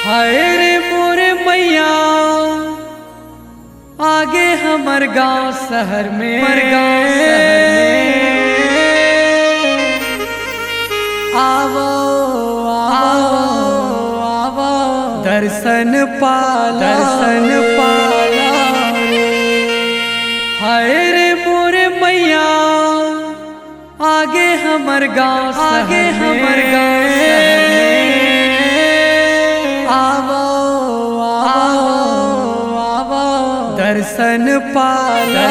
हाय रे मोरे मैया आगे हमर गांव शहर में आवो आवो आवो दर्शन पाला हाय रे मोरे मैया आगे हमर गांव आवो आवो आवो दर्शन पाला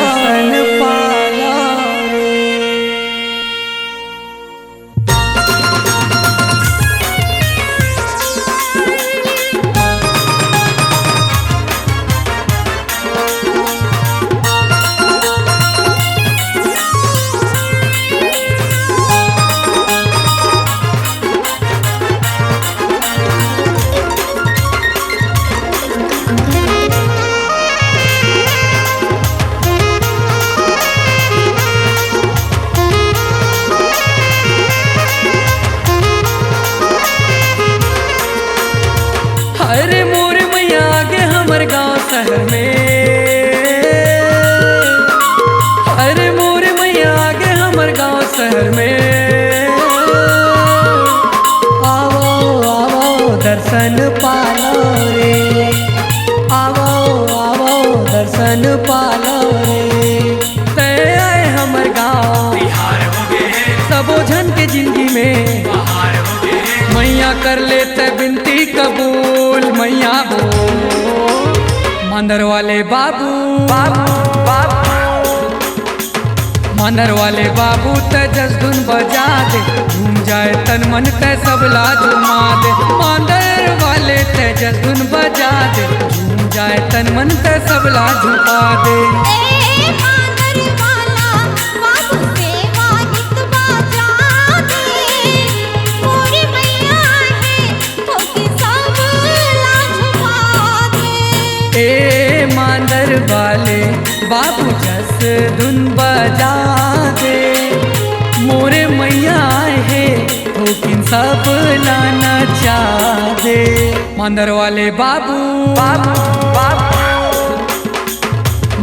अरे मोरे मैया आगे हमर गांव शहर में अरे मोरे मैया आगे हमर गांव शहर में आवो आवो दर्शन पालो रे आवो आवो दर्शन पालो रे तय आए हमर गांव सबो झन के जिंदगी में मैया कर लेते बिनती कबूल मैया हो मंदिर वाले बाबू मंदिर वाले बाबू ते जस धुन बजा दे झूम जाए तन मन ते सबला झुमा दे मंदिर वाले ते जस धुन बजा दे झूम जाए तन मन ते सबला झुमा दे ए मांदर वाले बाबू जस धुन बजा दे मोरे मैया है ठोकिन सब लाना चाह दे मांदर वाले बाबू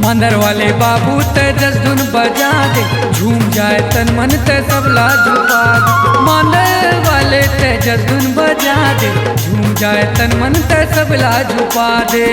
मांदर वाले बाबू ते जस धुन बजा दे झूम जाए तन मन ते सबला झुका दे मांदर वाले ते जस धुन बजा दे झूम जाए तन मन ते सबला झुका दे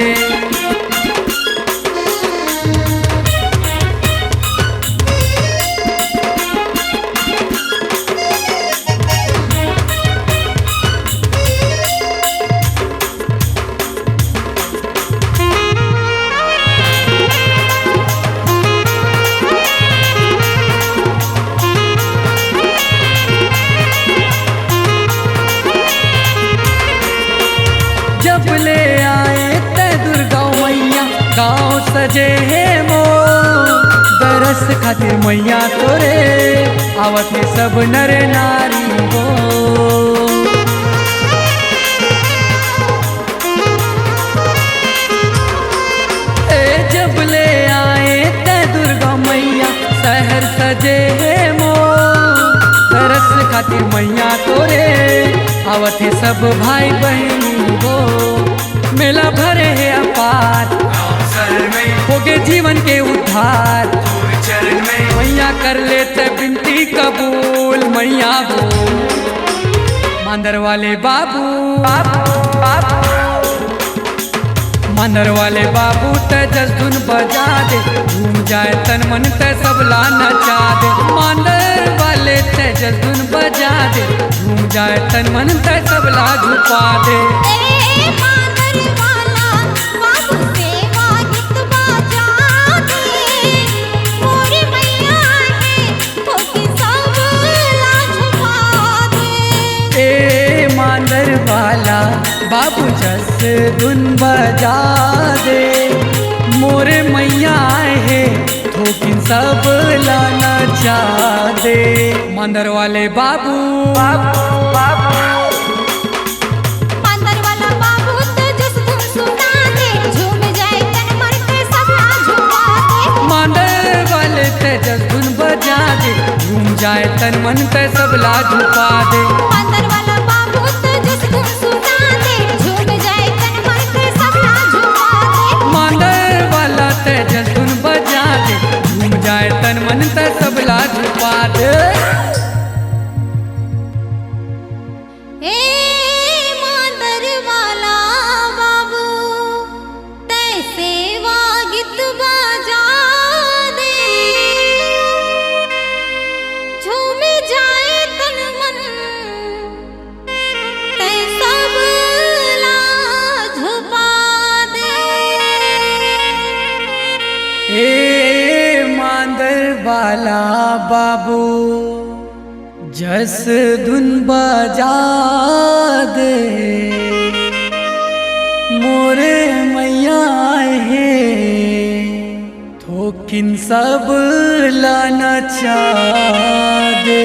जब ले आए ते दुर्गा मैया गाँव सजे है मो दरस खातिर मैया तोरे आवत है सब नर नारी हो ए जब ले आए ते दुर्गा मैया शहर सजे है मो दरस खातिर मैया तोरे आवत है सब भाई बहनी हो मेला भरे है अपार होगे जीवन के उद्धार मैया कर लेते बिनती कबूल मैया हो मंदिर वाले बाबू मंदिर वाले बाबू ते जस धुन बजा दे झूम जाए तन मन ते सबला नचा दे मंदिर वाले ते जस धुन बजा दे झूम जाए तन मन ते सबला झुका दे मांदर वाला बाबू जस धुन बजा दे मोरे मैया है ठोकिन सब लाना चाह दे मंदिर वाले बाबू मंदिर वाला बाबू ते जस धुन सुना दे झूम जाए तन मन ते सबला झुमा दे मंदिर वाले ते जस धुन बजा दे झूम जाए तन मन ते सबला झुका दे मंदिर वाला बाबू ते जस धुन सुना दे झूम जाए ए मांदर वाला बाबू तैसे वागित बाजा दे झूम जाए तन मन तै सब लाज पा दे। ए मांदर वाला बाबू जस धुन बजा दे मोरे मैया है थोकिन सब ला नचा दे।